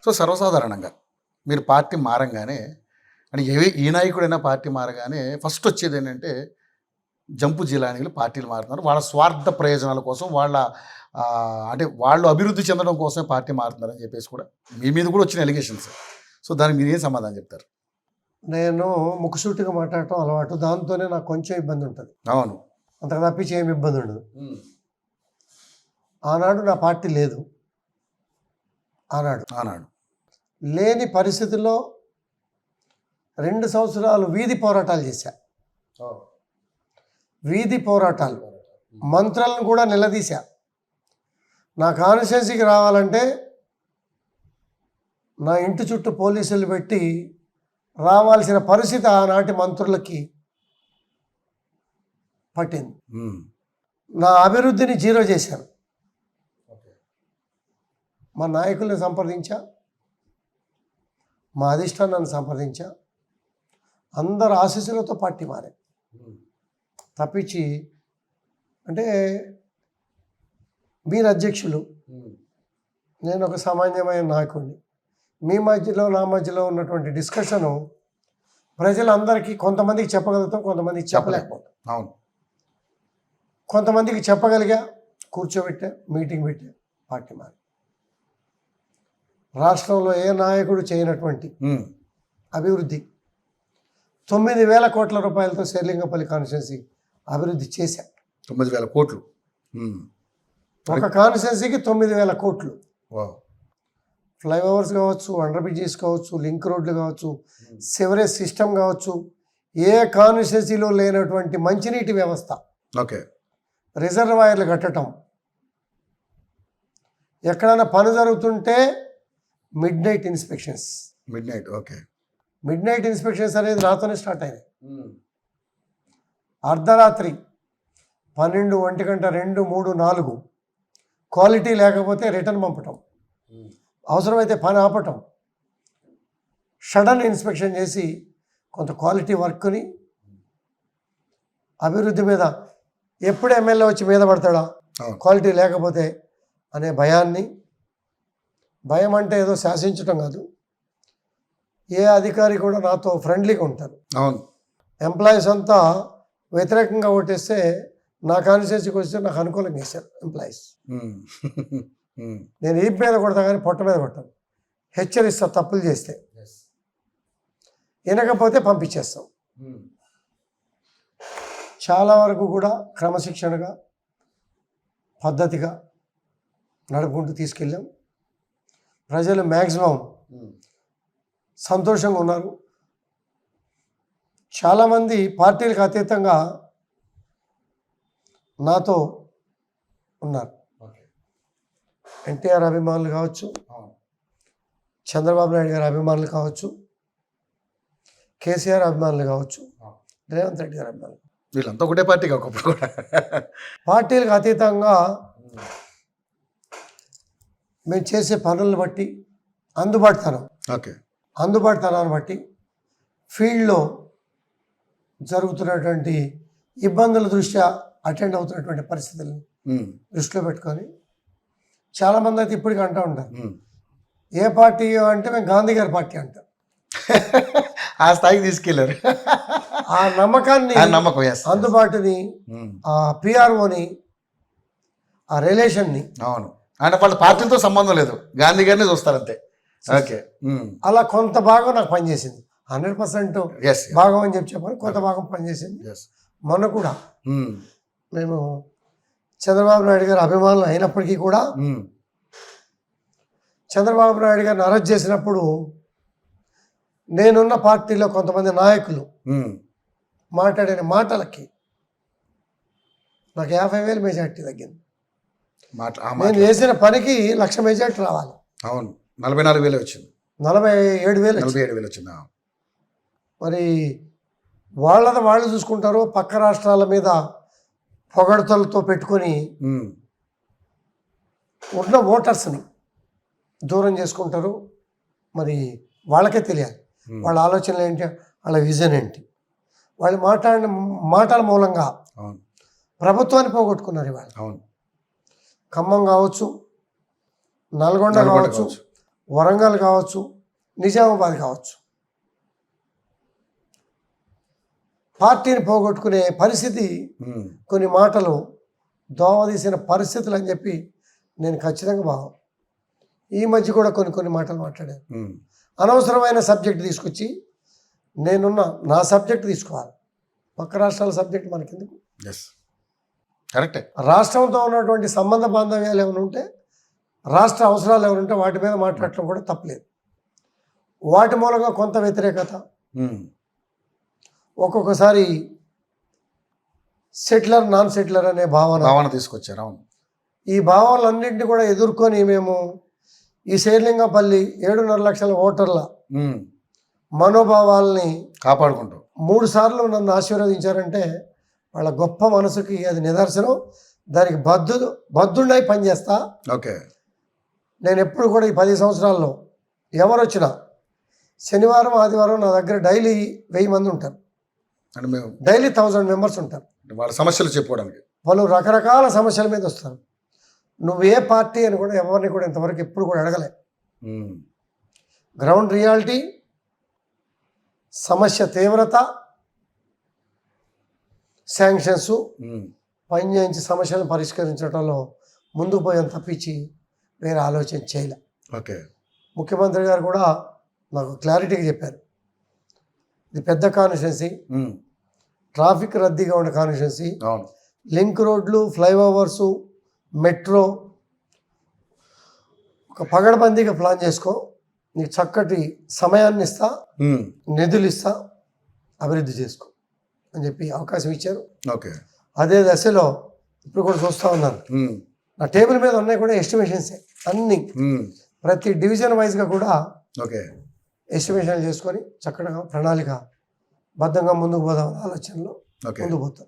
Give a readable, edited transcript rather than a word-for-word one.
So సర్వసాధారణంగా మీరు party మారంగానే అని ఏ నాయకుడైనా పార్టీ మారగానే ఫస్ట్ వచ్చేది ఏంటంటే జంపు జిలానీలు పార్టీలు మారుతున్నారు వాళ్ళ స్వార్థ ప్రయోజనాల కోసం వాళ్ళ అంటే వాళ్ళు అభివృద్ధి చెందడం కోసమే పార్టీ మారుతున్నారని చెప్పేసి కూడా మీ మీద కూడా వచ్చిన ఎలిగేషన్స్. సో దానికి మీరు ఏం సమాధానం చెప్తారు? నేను ముక్కుసూటిగా మాట్లాడటం అలవాటు, దాంతోనే నాకు కొంచెం ఇబ్బంది ఉంటుంది. అవును, అంతకు తప్పించి ఏమి ఇబ్బంది ఉండదు. ఆనాడు నా పార్టీ లేదు. ఆనాడు లేని పరిస్థితుల్లో 2 సంవత్సరాలు వీధి పోరాటాలు చేశా. వీధి పోరాటాలు మంత్రులను కూడా నిలదీశా. నా కాన్స్టిట్యున్సీకి రావాలంటే నా ఇంటి చుట్టూ పోలీసులు పెట్టి రావాల్సిన పరిస్థితి ఆనాటి మంత్రులకి పట్టింది. నా అభివృద్ధిని జీరో చేశాను. మా నాయకుల్ని సంప్రదించా, మా అధిష్టానాన్ని సంప్రదించా, అందరు ఆశీస్సులతో పార్టీ మారే తప్పించి అంటే మీరు అధ్యక్షులు, నేను ఒక సామాన్యమైన నాయకుడిని. మీ మధ్యలో నా మధ్యలో ఉన్నటువంటి డిస్కషను ప్రజలందరికీ కొంతమందికి చెప్పగలుగుతాం, కొంతమందికి చెప్పలేకపోతాం. అవును, కొంతమందికి చెప్పగలిగా, కూర్చోబెట్టా, మీటింగ్ పెట్టా, పార్టీ మారి. రాష్ట్రంలో ఏ నాయకుడు చేయనటువంటి అభివృద్ధి 9,000 కోట్ల రూపాయలతో శేర్లింగపల్లి కాన్స్టిట్యున్సీ అభివృద్ధి చేశా. 9,000 కోట్లు ఒక కాన్స్టిట్యున్సీకి 9,000 కోట్లు. వావ్. ఫ్లైఓవర్స్ కావచ్చు, అండర్ బ్రిడ్జెస్ కావచ్చు, లింక్ రోడ్లు కావచ్చు, సివరేజ్ సిస్టమ్ కావచ్చు, ఏ కాన్స్టిట్యున్సీలో లేనటువంటి మంచినీటి వ్యవస్థ, ఓకే, రిజర్వాయర్లు కట్టడం, ఎక్కడైనా పని జరుగుతుంటే mid night inspections. Okay, mid night inspections అనేది నాతోనే స్టార్ట్ అయినాయి. అర్ధరాత్రి 12, 1 గంట, 2, 3, 4 క్వాలిటీ లేకపోతే రిటర్న్ పంపటం, అవసరమైతే పని ఆపటం, సడన్ ఇన్స్పెక్షన్ చేసి కొంత క్వాలిటీ వర్క్ని అభివృద్ధి మీద ఎప్పుడు ఎమ్మెల్యే వచ్చి మీద పడతాడా క్వాలిటీ లేకపోతే అనే భయాన్ని. భయం అంటే ఏదో శాసించటం కాదు, ఏ అధికారి కూడా నాతో ఫ్రెండ్లీగా ఉంటారు. అవును, ఎంప్లాయీస్ అంతా వ్యతిరేకంగా ఓటేస్తే నా కాన్స్టిట్యున్సీకి వస్తే నాకు అనుకూలంగా వేశారు ఎంప్లాయీస్. నేను ఈ మీద కొడతా కానీ పొట్ట మీద కొట్టాను, హెచ్చరిస్తా తప్పులు చేస్తే, వినకపోతే పంపించేస్తాం. చాలా వరకు కూడా క్రమశిక్షణగా పద్ధతిగా నడుపుకుంటూ తీసుకెళ్ళాం. ప్రజలు మ్యాక్సిమం సంతోషంగా ఉన్నారు. చాలామంది పార్టీలకు అతీతంగా నాతో ఉన్నారు. ఎన్టీఆర్ అభిమానులు కావచ్చు, చంద్రబాబు నాయుడు గారి అభిమానులు కావచ్చు, కేసీఆర్ అభిమానులు కావచ్చు, రేవంత్ రెడ్డి గారి అభిమానులు, వీళ్ళంతా ఒకటే పార్టీ కాకపోతే కూడా పార్టీలకు అతీతంగా మేము చేసే పనులను బట్టి అందుబాటుతనాన్ని బట్టి ఫీల్డ్లో జరుగుతున్నటువంటి ఇబ్బందుల దృష్ట్యా అటెండ్ అవుతున్నటువంటి పరిస్థితులను దృష్టిలో పెట్టుకొని చాలామంది అయితే ఇప్పటికీ అంటూ ఉంటారు, ఏ పార్టీ అంటే మేము గాంధీ గారి పార్టీ అంటాం. ఆ స్థాయికి తీసుకెళ్లారు. ఆ నమ్మకాన్ని, అందుబాటుని, ఆ పిఆర్ఓని, ఆ రిలేషన్ని. అవును, అంటే వాళ్ళ పార్టీలతో సంబంధం లేదు, గాంధీ గారిని చూస్తారు అంతే. ఓకే, అలా కొంత భాగం నాకు పనిచేసింది. 100% భాగం అని చెప్పాను, కొంత భాగం పనిచేసింది. మొన్న కూడా మేము చంద్రబాబు నాయుడు గారి అభిమానులు అయినప్పటికీ కూడా చంద్రబాబు నాయుడు గారిని అరెస్ట్ చేసినప్పుడు నేనున్న పార్టీలో కొంతమంది నాయకులు మాట్లాడిన మాటలకి నాకు 50,000 మెజార్టీ తగ్గింది. నేను చేసిన పనికి 1,00,000 మెజార్టీ రావాలి. అవును, 44,000 వచ్చింది, 47,000 వచ్చింది. మరి వాళ్ళది వాళ్ళు చూసుకుంటారు, పక్క రాష్ట్రాల మీద పొగడతలతో పెట్టుకొని ఉన్న ఓటర్స్ని దూరం చేసుకుంటారు. మరి వాళ్ళకే తెలియాలి వాళ్ళ ఆలోచనలు ఏంటి, వాళ్ళ విజన్ ఏంటి. వాళ్ళు మాట్లాడిన మాటల మూలంగా ప్రభుత్వాన్ని పోగొట్టుకున్నారు ఇవాళ. ఖమ్మం కావచ్చు, నల్గొండ కావచ్చు, వరంగల్ కావచ్చు, నిజామాబాద్ కావచ్చు, పార్టీని పోగొట్టుకునే పరిస్థితి, కొన్ని మాటలు దోవదీసిన పరిస్థితులు అని చెప్పి నేను ఖచ్చితంగా భావం. ఈ మధ్య కూడా కొన్ని మాటలు మాట్లాడాను. అనవసరమైన సబ్జెక్ట్ తీసుకొచ్చి నా సబ్జెక్ట్ తీసుకోవాలి, పక్క రాష్ట్రాల సబ్జెక్ట్ మనకెందుకు? కరెక్టే. రాష్ట్రంతో ఉన్నటువంటి సంబంధ బాంధవ్యాలు ఏమైనా ఉంటే, రాష్ట్ర అవసరాలు ఏమైనా ఉంటే వాటి మీద మాట్లాడటం కూడా తప్పలేదు. వాటి మూలంగా కొంత వ్యతిరేకత, ఒక్కొక్కసారి సెటిలర్ నాన్ సెటిలర్ అనే భావన తీసుకొచ్చారు. అవును. ఈ భావనలన్నింటినీ కూడా ఎదుర్కొని మేము ఈ శేర్లింగపల్లి 7.5 లక్షల ఓటర్ల మనోభావాల్ని కాపాడుకుంటాం. 3 సార్లు నన్ను ఆశీర్వదించారంటే వాళ్ళ గొప్ప మనసుకి అది నిదర్శనం. దానికి బద్ధుండై పనిచేస్తా. ఓకే. నేను ఎప్పుడు కూడా ఈ 10 సంవత్సరాల్లో ఎవరు వచ్చినా శనివారం ఆదివారం నా దగ్గర డైలీ 1000 మంది ఉంటారు. అంటే మేము డైలీ 1000 మెంబర్స్ ఉంటారు. వాళ్ళ సమస్యలు చెప్పుకోవడానికి. వాళ్ళు రకరకాల సమస్యల మీద వస్తారు. నువ్వు ఏ పార్టీ అని కూడా ఎవరిని కూడా ఇంతవరకు ఎప్పుడు కూడా అడగలే. గ్రౌండ్ రియాలిటీ, సమస్య తీవ్రత, శాంక్షన్స్ పని చేయించి సమస్యలను పరిష్కరించడంలో ముందుకు పోయాను తప్పించి వేరే ఆలోచన చేయలే. ఓకే. ముఖ్యమంత్రి గారు కూడా నాకు క్లారిటీగా చెప్పారు, ఇది పెద్ద కాన్స్టిట్యున్సీ, ట్రాఫిక్ రద్దీగా ఉన్న కాన్స్టిట్యున్సీ, లింక్ రోడ్లు, ఫ్లైఓవర్సు, మెట్రో, ఒక పగడబందీగా ప్లాన్ చేసుకో, నీకు చక్కటి సమయాన్ని ఇస్తా, నిధులు ఇస్తా, అభివృద్ధి చేసుకో అని చెప్పి అవకాశం ఇచ్చారు. ఓకే. అదే దశలో ఇప్పుడు కూడా చూస్తూ ఉన్నాను, నా టేబుల్ మీద ఉన్నాయి కూడా ఎస్టిమేషన్సే అన్ని, ప్రతి డివిజన్ వైజ్గా కూడా ఎస్టిమేషన్ చేసుకొని చక్కగా ప్రణాళిక బద్ధంగా ముందుకు పోదాం ఆలోచనలో ముందుకు పోతాం.